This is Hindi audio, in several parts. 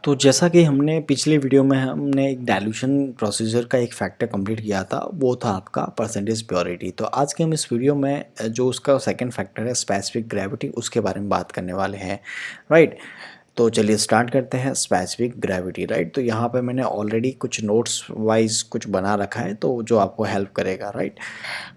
तो जैसा कि हमने पिछले वीडियो में हमने एक डाइल्यूशन प्रोसीजर का एक फैक्टर कंप्लीट किया था, वो था आपका परसेंटेज प्योरिटी। तो आज के हम इस वीडियो में जो उसका सेकंड फैक्टर है स्पेसिफिक ग्रेविटी, उसके बारे में बात करने वाले हैं। राइट, तो चलिए स्टार्ट करते हैं स्पेसिफिक ग्रेविटी। राइट, तो यहाँ पे मैंने ऑलरेडी कुछ नोट्स वाइज कुछ बना रखा है, तो जो आपको हेल्प करेगा। राइट,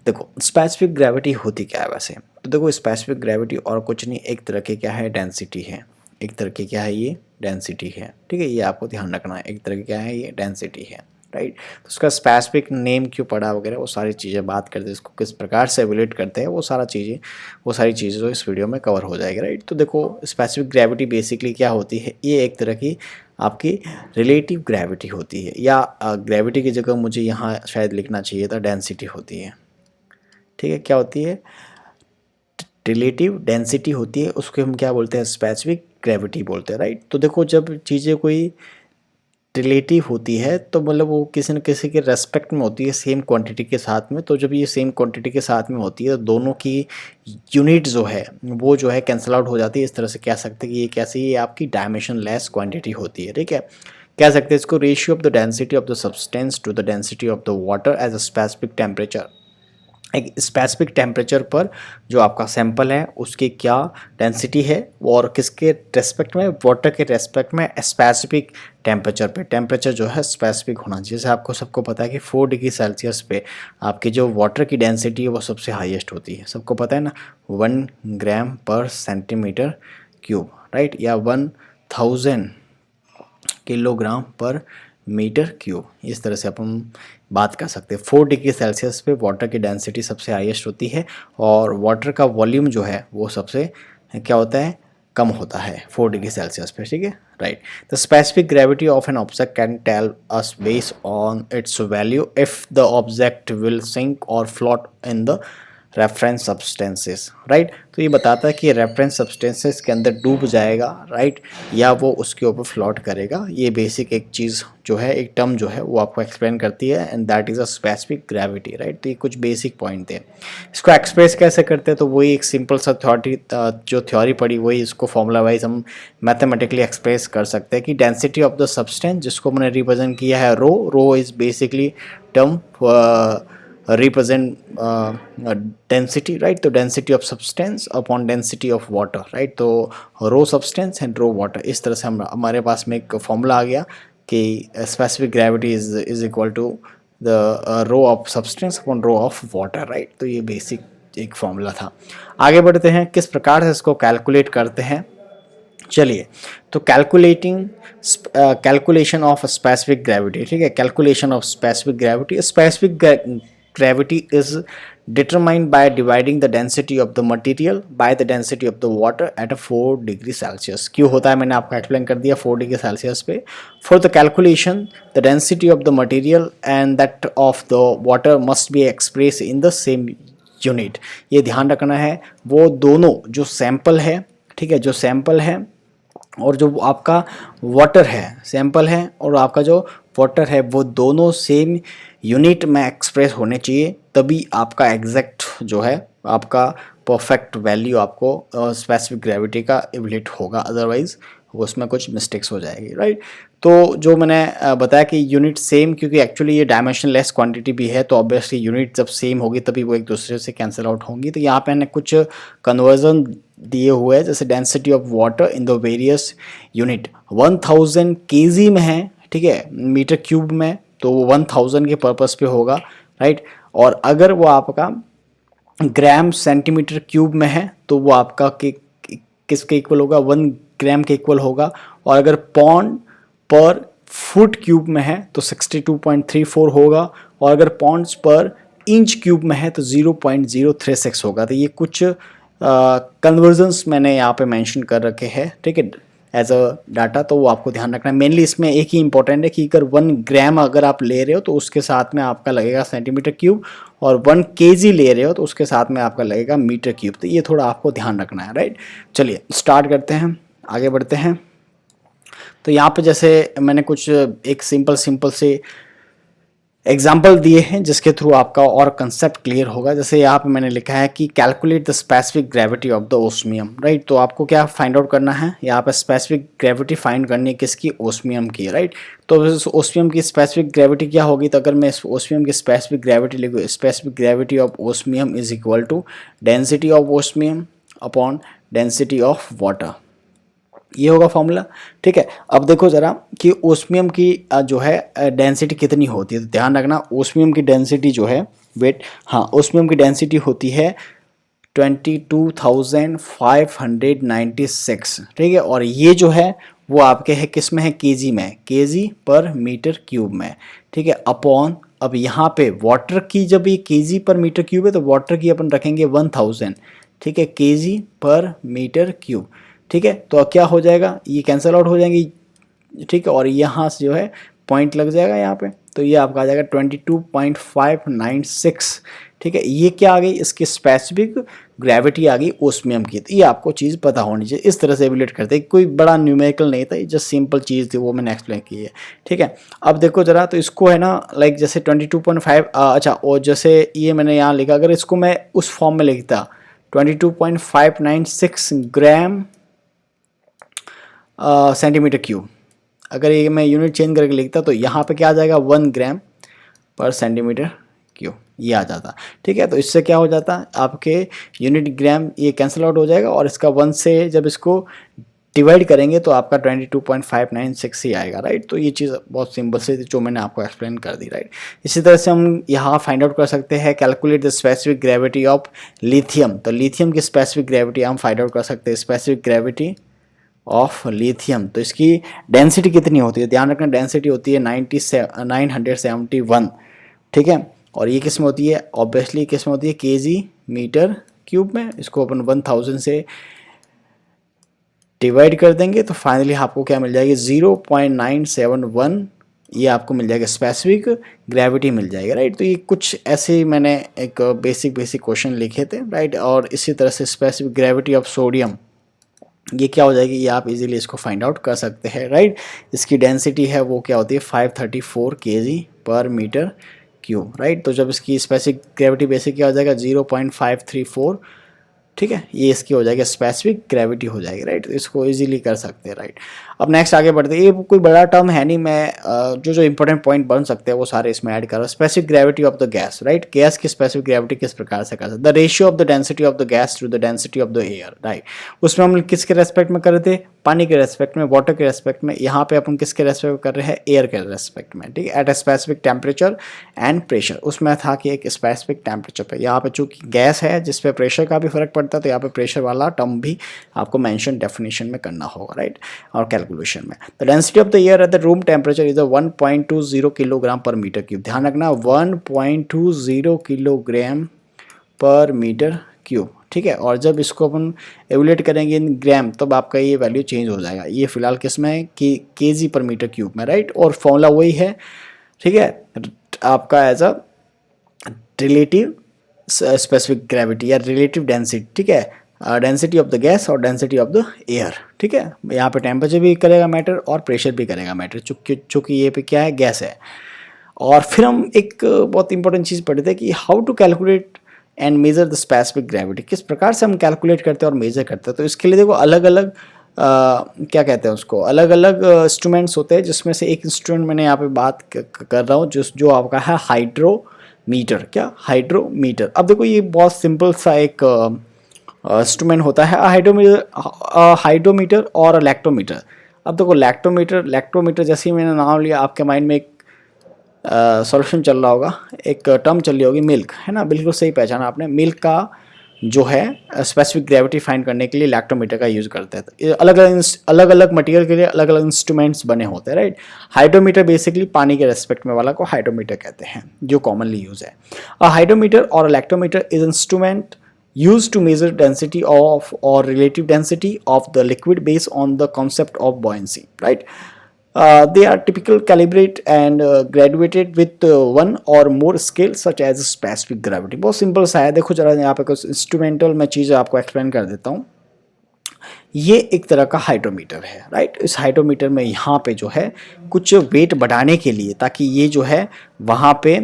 देखो स्पेसिफिक ग्रेविटी होती क्या है वैसे। तो देखो स्पेसिफिक ग्रेविटी और कुछ नहीं, एक तरह की क्या है, डेंसिटी है। एक तरह की क्या है, ये डेंसिटी है। ठीक है, ये आपको ध्यान रखना है, एक तरह की क्या है, ये डेंसिटी है। राइट, तो उसका स्पेसिफिक नेम क्यों पड़ा वगैरह वो सारी चीज़ें बात करते हैं, इसको किस प्रकार से एवेल्यूएट करते हैं, वो सारी चीज़ें जो इस वीडियो में कवर हो जाएगी। राइट, तो देखो स्पेसिफिक ग्रेविटी बेसिकली क्या होती है, ये एक तरह की आपकी रिलेटिव ग्रेविटी होती है, या ग्रेविटी की जगह मुझे यहाँ शायद लिखना चाहिए था डेंसिटी होती है। ठीक है, क्या होती है, रिलेटिव डेंसिटी होती है, उसको हम क्या बोलते हैं, स्पेसिफिक ग्रेविटी बोलते हैं। राइट, तो देखो जब चीज़ें कोई रिलेटिव होती है तो मतलब वो किसी न किसी के रेस्पेक्ट में होती है, सेम क्वांटिटी के साथ में। तो जब ये सेम क्वांटिटी के साथ में होती है तो दोनों की यूनिट जो है वो जो है कैंसिल आउट हो जाती है। इस तरह से कह सकते हैं कि ये कैसी, ये आपकी डायमेंशन लेस क्वांटिटी होती है। ठीक है, कह सकते हैं इसको ratio of the density of the substance to the density of the water as a specific temperature. एक स्पेसिफिक टेम्परेचर पर जो आपका सैंपल है उसकी क्या डेंसिटी है, और किसके रेस्पेक्ट में, वाटर के रेस्पेक्ट में स्पेसिफिक टेम्परेचर पे। टेम्परेचर जो है स्पेसिफिक होना चाहिए। जैसे आपको सबको पता है कि 4 डिग्री सेल्सियस पे आपकी जो वाटर की डेंसिटी है वो सबसे हाईएस्ट होती है, सबको पता है ना, 1 ग्राम पर सेंटीमीटर क्यूब। राइट, या 1000 किलोग्राम पर मीटर क्यूब, इस तरह से अपन बात कर सकते हैं। 4 डिग्री सेल्सियस पे वाटर की डेंसिटी सबसे हाईएस्ट होती है, और वाटर का वॉल्यूम जो है वो सबसे क्या होता है, कम होता है 4 डिग्री सेल्सियस पे। ठीक है, right. The specific gravity of an object can tell us based on its value if the object will sink और float in the reference substances. Right, तो ये बताता है कि रेफरेंस सब्सटेंसेस के अंदर डूब जाएगा, राइट, या वो उसके ऊपर फ्लोट करेगा। ये बेसिक एक चीज़ जो है, एक टर्म जो है वो आपको एक्सप्लेन करती है, and that is a specific gravity. Right, तो ये कुछ बेसिक पॉइंट थे। इसको एक्सप्रेस कैसे करते हैं, तो वही एक सिंपल सा जो थ्योरी पड़ी वही इसको फॉर्मूला वाइज हम मैथमेटिकली एक्सप्रेस कर सकते हैं कि डेंसिटी ऑफ द सब्सटेंस, जिसको मैंने रिप्रेजेंट किया है rho is basically term represent density, right, तो density of substance upon density of water, right, तो रो substance and रो water, इस तरह से हम हमारे पास में एक फॉर्मूला आ गया कि specific gravity is equal to the rho of substance upon rho of water, right, तो ये बेसिक एक फॉर्मूला था। आगे बढ़ते हैं, किस प्रकार से इसको कैलकुलेट करते हैं। चलिए, तो कैलकुलेशन ऑफ स्पेसिफिक ग्रेविटी। ठीक है, calculation of specific gravity. Specific gravity is determined by dividing the density of the material by the density of the water at a 4 degree Celsius। क्यों होता है मैंने आपको एक्सप्लेन कर दिया 4 डिग्री सेल्सियस पे। For the calculation the density of the material and that of the water must be expressed in the same unit। ये ध्यान रखना है, वो दोनों जो सैंपल है, ठीक है, जो सैंपल है और जो आपका वाटर है, सैंपल है और आपका जो वाटर है, वो दोनों सेम यूनिट में एक्सप्रेस होने चाहिए, तभी आपका एग्जैक्ट जो है आपका परफेक्ट वैल्यू आपको स्पेसिफिक ग्रेविटी का इवलेट होगा, अदरवाइज उसमें कुछ मिस्टेक्स हो जाएगी। राइट, तो जो मैंने बताया कि यूनिट सेम, क्योंकि एक्चुअली ये डायमेंशन लेस क्वांटिटी भी है, तो ऑब्वियसली यूनिट जब सेम होगी तभी वो एक दूसरे से कैंसिल आउट होंगी। तो यहाँ पे मैंने कुछ कन्वर्जन दिए हुए हैं, जैसे density of water in the various unit 1000 kg में है, ठीक है, मीटर क्यूब में, तो वो 1000 के पर्पस पे होगा। राइट, और अगर वो आपका ग्राम सेंटीमीटर क्यूब में है तो वो आपका किसके इक्वल होगा, 1 ग्राम के इक्वल होगा। और अगर पॉन्ड पर फुट क्यूब में है तो 62.34 होगा, और अगर पॉन्ड्स पर इंच क्यूब में है तो 0.036 होगा। तो ये कुछ कन्वर्जन्स मैंने यहाँ पे मेंशन कर रखे हैं, ठीक है, एज अ डाटा, तो वो आपको ध्यान रखना है। मेनली इसमें एक ही इंपॉर्टेंट है कि अगर 1 ग्राम अगर आप ले रहे हो तो उसके साथ में आपका लगेगा सेंटीमीटर क्यूब, और 1 kg ले रहे हो तो उसके साथ में आपका लगेगा मीटर क्यूब। तो ये थोड़ा आपको ध्यान रखना है। राइट, चलिए स्टार्ट करते हैं, आगे बढ़ते हैं। तो यहाँ पे जैसे मैंने कुछ एक सिंपल से एग्जाम्पल दिए हैं जिसके थ्रू आपका और कंसेप्ट क्लियर होगा। जैसे यहाँ पे मैंने लिखा है कि calculate the specific gravity of the osmium, right. तो आपको क्या फाइंड आउट करना है, यहाँ पे स्पेसिफिक ग्रेविटी फाइंड करनी किसकी, ओस्मियम की, राइट। तो इस ओस्मियम की स्पेसिफिक ग्रेविटी क्या होगी, तो अगर मैं इस ओस्मियम की स्पेसिफिक ग्रेविटी लिखूँ, specific gravity of osmium is equal to density of osmium upon density of water, ये होगा फॉर्मूला, ठीक है। अब देखो जरा कि ओस्मियम की जो है डेंसिटी कितनी होती है, तो ध्यान रखना ओस्मियम की डेंसिटी जो है, वेट, हाँ, ओस्मियम की डेंसिटी होती है 22,596, ठीक है। और ये जो है वो आपके है किस में है, केजी में, केजी पर मीटर क्यूब में, ठीक है, अपॉन, अब यहाँ पे वाटर की जब ये केजी पर मीटर क्यूब है तो वाटर की अपन रखेंगे 1000, ठीक है, केजी पर मीटर क्यूब, ठीक है। तो क्या हो जाएगा, ये कैंसिल आउट हो जाएंगी, ठीक है, और यहाँ से जो है पॉइंट लग जाएगा यहाँ पे, तो ये आपका आ जाएगा 22.596, ठीक है। ये क्या आ गई, इसकी स्पेसिफिक ग्रेविटी आ गई ओस्मियम की। तो ये आपको चीज़ पता होनी चाहिए, इस तरह से एवेल्यूएट करते हैं, कोई बड़ा न्यूमेरिकल नहीं था, ये जस्ट सिंपल चीज़ थी, वो मैंने एक्सप्लेन की है, ठीक है। अब देखो जरा, तो इसको है ना, लाइक जैसे 22.5, अच्छा, और जैसे ये मैंने यहाँ लिखा, अगर इसको मैं उस फॉर्म में लिखता 22.596 ग्राम सेंटीमीटर क्यूब, अगर ये मैं यूनिट चेंज करके लिखता तो यहाँ पे क्या आ जाएगा, 1 ग्राम पर सेंटीमीटर क्यूब, ये आ जाता, ठीक है। तो इससे क्या हो जाता, आपके यूनिट ग्राम ये कैंसिल आउट हो जाएगा, और इसका 1 से जब इसको डिवाइड करेंगे तो आपका 22.596 ही आएगा, राइट। तो ये चीज़ बहुत सिंपल से जो मैंने आपको एक्सप्लेन कर दी, राइट। इसी तरह से हम यहाँ फाइंड आउट कर सकते हैं, calculate the specific gravity of lithium, तो लिथियम की स्पेसिफिक ग्रेविटी हम फाइंड आउट कर सकते हैं, स्पेसिफिक ग्रेविटी ऑफ लिथियम। तो इसकी डेंसिटी कितनी होती है, ध्यान रखना डेंसिटी होती है 971, ठीक है। और ये किस में होती है, ऑब्वियसली किस में होती है, केजी मीटर क्यूब में। इसको अपन 1000 से डिवाइड कर देंगे तो फाइनली आपको क्या मिल जाएगी, 0.971, ये आपको मिल जाएगा स्पेसिफिक ग्रेविटी मिल जाएगा, राइट। तो ये कुछ ऐसे ही मैंने एक बेसिक क्वेश्चन लिखे थे, राइट। और इसी तरह से स्पेसिफिक ग्रेविटी ऑफ सोडियम, ये क्या हो जाएगी, ये आप इजीली इसको फाइंड आउट कर सकते हैं, राइट। इसकी डेंसिटी है वो क्या होती है, 534 केजी पर मीटर क्यूब, राइट। तो जब इसकी स्पेसिफिक ग्रेविटी बेसिक क्या हो जाएगा, 0.534, ठीक है, ये इसकी हो जाएगी स्पेसिफिक ग्रेविटी हो जाएगी, राइट। तो इसको इजीली कर सकते हैं, राइट। अब नेक्स्ट आगे बढ़ते हैं, ये कोई बड़ा टर्म है नहीं, मैं जो इंपॉर्टेंट पॉइंट बन सकते हैं वो सारे इसमें ऐड कर रहा हूँ। Specific gravity of the gas, right, gas की स्पेसिफिक ग्रेविटी किस प्रकार से कर सकते, the ratio of the density of the gas to the density of the air, right. उसमें हम किसके रेस्पेक्ट में कर रहे थे, पानी के रेस्पेक्ट में, वाटर के रेस्पेक्ट में। यहाँ पे अपन किसके रेस्पेक्ट में कर रहे हैं, एयर के रेस्पेक्ट में, ठीक है, at a specific temperature and pressure. उसमें था कि एक स्पेसिफिक टेम्परेचर पे, यहाँ पे चूंकि गैस है जिसपे प्रेशर का भी फर्क पड़ता है, तो यहाँ पे प्रेशर वाला टर्म भी आपको मेंशन डेफिनेशन में करना होगा, राइट, और कैलकुलेशन में। The density of the air at the room temperature is 1.20 kilogram पर मीटर क्यूब, ध्यान रखना 1.20 किलोग्राम पर मीटर क्यूब, ठीक है। और जब इसको अपन एवुलेट करेंगे इन ग्राम तब आपका ये वैल्यू चेंज हो जाएगा। ये फिलहाल किस में है कि केजी पर मीटर क्यूब में, राइट। और फॉर्मूला वही है, ठीक है, आपका as a relative specific gravity या रिलेटिव डेंसिटी, ठीक है, डेंसिटी ऑफ द गैस और डेंसिटी ऑफ द एयर, ठीक है। यहाँ पे टेम्परेचर भी करेगा मैटर और प्रेशर भी करेगा मैटर, चूँकि ये पे क्या है, गैस है। और फिर हम एक बहुत इंपॉर्टेंट चीज़ पढ़ते हैं कि how to calculate and measure the specific gravity, किस प्रकार से हम कैलकुलेट करते हैं और मेजर करते हैं। तो इसके लिए देखो अलग अलग क्या कहते हैं उसको, अलग अलग इंस्ट्रूमेंट्स होते हैं, जिसमें से एक इंस्ट्रूमेंट मैंने यहाँ पे बात कर रहा हूँ जो आपका है हाइड्रोमीटर। क्या, हाइड्रोमीटर। अब देखो ये बहुत सिंपल सा एक इंस्ट्रूमेंट होता है, हाइड्रोमीटर और लैक्टोमीटर। अब देखो लैक्टोमीटर जैसे ही मैंने नाम लिया आपके माइंड में एक सॉल्यूशन चल रहा होगा, एक टर्म चल रही होगी, मिल्क, है ना, बिल्कुल सही पहचाना आपने। मिल्क का जो है स्पेसिफिक ग्रेविटी फाइंड करने के लिए लैक्टोमीटर का यूज़ करते हैं। तो अलग अलग मटेरियल के लिए अलग अलग इंस्ट्रूमेंट्स बने होते हैं, राइट। हाइड्रोमीटर बेसिकली पानी के रेस्पेक्ट में वाला को हाइड्रोमीटर कहते हैं, जो कॉमनली यूज है। हाइड्रोमीटर और lactometer is instrument used to measure density of or relative density of the liquid based on the concept of buoyancy, right. They are typical calibrate and graduated with one or more scale such as specific gravity। बहुत सिंपल सा है, देखो जरा यहाँ पे कुछ इंस्ट्रूमेंटल मैं चीज़ आपको एक्सप्लेन कर देता हूँ। ये एक तरह का हाइड्रोमीटर है, राइट। इस हाइड्रोमीटर में यहाँ पे जो है कुछ वेट बढ़ाने के लिए, ताकि ये जो है वहाँ पे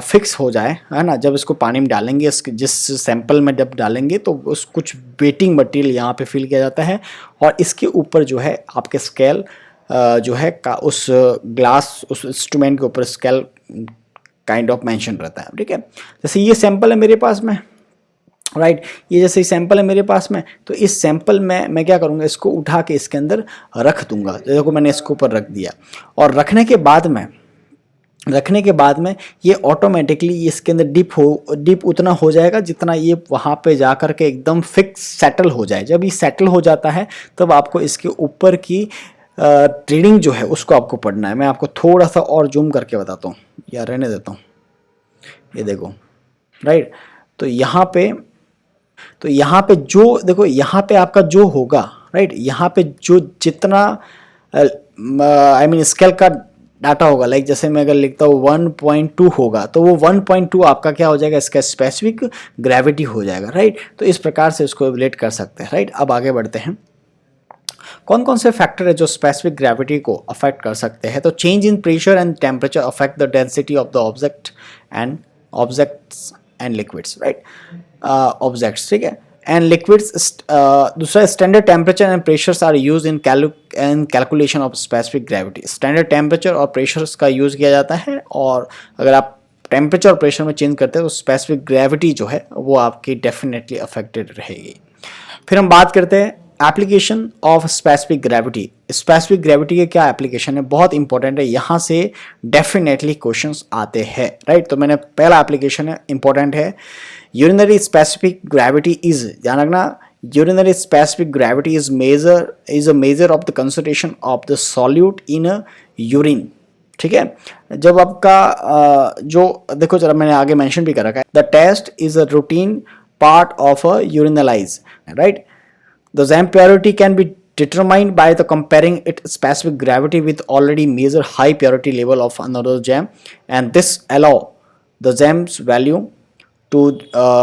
फिक्स हो जाए, है ना। जब इसको पानी में डालेंगे, जिस सैंपल में जब डालेंगे तो उस कुछ वेटिंग मटेरियल यहाँ पे फिल किया जाता है, और इसके ऊपर जो है आपके स्केल जो है का उस ग्लास, उस इंस्ट्रूमेंट के ऊपर स्केल काइंड ऑफ मेंशन रहता है, ठीक है। जैसे ये सैंपल है मेरे पास में, राइट। ये जैसे सैंपल है मेरे पास में, तो इस सैंपल में मैं क्या करूँगा, इसको उठा के इसके अंदर रख दूंगा। देखो मैंने इसके ऊपर रख दिया, और रखने के बाद में ये ऑटोमेटिकली इसके अंदर डिप उतना हो जाएगा जितना ये वहाँ पे जा कर के एकदम फिक्स सेटल हो जाए। जब ये सेटल हो जाता है तब आपको इसके ऊपर की रीडिंग जो है उसको आपको पढ़ना है। मैं आपको थोड़ा सा और जूम करके बताता हूँ, या रहने देता हूँ। ये देखो, राइट। तो यहाँ पे जो देखो, यहाँ पे आपका जो होगा, राइट, यहाँ पे जो जितना आई मीन स्केल का डाटा होगा, लाइक जैसे मैं अगर लिखता हूँ 1.2 होगा, तो वो 1.2 आपका क्या हो जाएगा, इसका स्पेसिफिक ग्रेविटी हो जाएगा, राइट। तो इस प्रकार से इसको रिलेट कर सकते हैं, राइट। अब आगे बढ़ते हैं, कौन कौन से फैक्टर है जो स्पेसिफिक ग्रेविटी को अफेक्ट कर सकते हैं। तो change in pressure and temperature affect the density of the objects and liquids, right. Objects, ठीक है, एंड लिक्विड्स। दूसरा, standard temperature and pressures are use in calculation of specific gravity. Standard temperature और प्रेशर्स का यूज किया जाता है, और अगर आप टेम्परेचर और प्रेशर में चेंज करते हैं तो स्पेसिफिक ग्रेविटी जो है वो आपकी डेफिनेटली अफेक्टेड रहेगी। फिर हम बात करते हैं application of specific gravity. Specific gravity के क्या एप्लीकेशन है, बहुत इंपॉर्टेंट है, यहाँ से डेफिनेटली क्वेश्चंस आते हैं, राइट। तो मैंने पहला एप्लीकेशन है, इंपॉर्टेंट है, यूरिनरी स्पेसिफिक ग्रेविटी इज, ध्यान रखना, urinary specific gravity is a measure of the concentration of the solute in urine, ठीक है। जब आपका जो देखो, जरा मैंने आगे मेंशन भी कर रखा है, the test is a routine part of a urinalysis, right. The Zam purity can be determined by the comparing its specific gravity with already measured high purity level of another Zam, and this allow the Zam's value to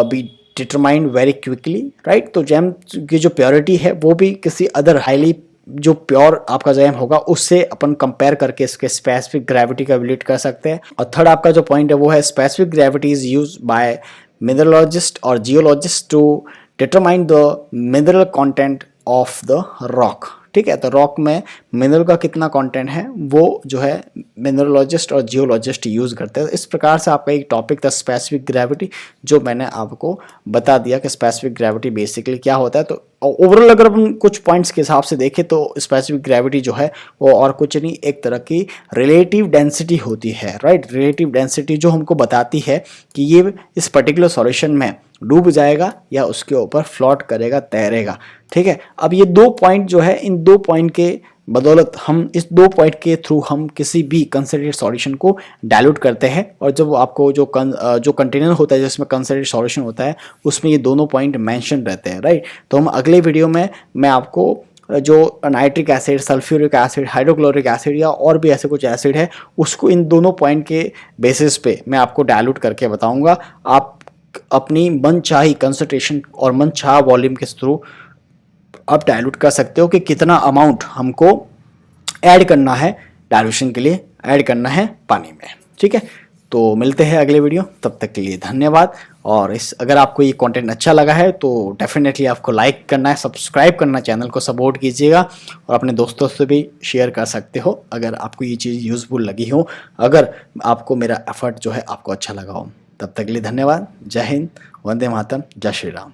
be determined very quickly, right। तो जैम की जो प्योरिटी है वो भी किसी अदर हाईली जो प्योर आपका जैम होगा उससे अपन कंपेयर करके इसके स्पेसिफिक ग्रेविटी का वैल्यूएट कर सकते हैं। और थर्ड आपका जो पॉइंट है वो है specific gravity is use by mineralogist और geologist to determine the mineral content of the rock, ठीक है। तो रॉक में मिनरल का कितना कंटेंट है वो जो है मिनरलोजिस्ट और जियोलॉजिस्ट यूज करते हैं। इस प्रकार से आपका एक टॉपिक था स्पेसिफिक ग्रेविटी, जो मैंने आपको बता दिया कि स्पेसिफिक ग्रेविटी बेसिकली क्या होता है। तो ओवरऑल अगर हम कुछ पॉइंट्स के हिसाब से देखें तो स्पेसिफिक ग्रेविटी जो है वो और कुछ नहीं, एक तरह की रिलेटिव डेंसिटी होती है, राइट। रिलेटिव डेंसिटी जो हमको बताती है कि ये इस पर्टिकुलर सॉल्यूशन में डूब जाएगा या उसके ऊपर फ्लोट करेगा, तैरेगा, ठीक है। अब ये दो पॉइंट जो है, इन दो पॉइंट के बदौलत हम इस दो पॉइंट के थ्रू हम किसी भी कंसंट्रेटेड सॉल्यूशन को डाइल्यूट करते हैं, और जब आपको जो कंटेनर होता है जिसमें कंसंट्रेटेड सॉल्यूशन होता है उसमें ये दोनों पॉइंट मेंशन रहते हैं, राइट। तो हम अगले वीडियो में मैं आपको जो nitric acid, sulphuric acid, hydrochloric acid या और भी ऐसे कुछ एसिड है उसको इन दोनों पॉइंट के बेसिस पे मैं आपको डाइल्यूट करके बताऊंगा। आप अपनी मनचाही कंसंट्रेशन और मनचाहा वॉल्यूम के थ्रू आप डाइल्यूट कर सकते हो कि कितना अमाउंट हमको ऐड करना है, डाइल्यूशन के लिए ऐड करना है पानी में, ठीक है। तो मिलते हैं अगले वीडियो, तब तक के लिए धन्यवाद। और अगर आपको ये कंटेंट अच्छा लगा है तो डेफिनेटली आपको लाइक करना है, सब्सक्राइब करना, चैनल को सपोर्ट कीजिएगा, और अपने दोस्तों से भी शेयर कर सकते हो अगर आपको ये चीज़ यूज़फुल लगी हो, अगर आपको मेरा एफर्ट जो है आपको अच्छा लगा हो। तब तक के लिए धन्यवाद। जय हिंद, वंदे मातरम, जय श्री राम।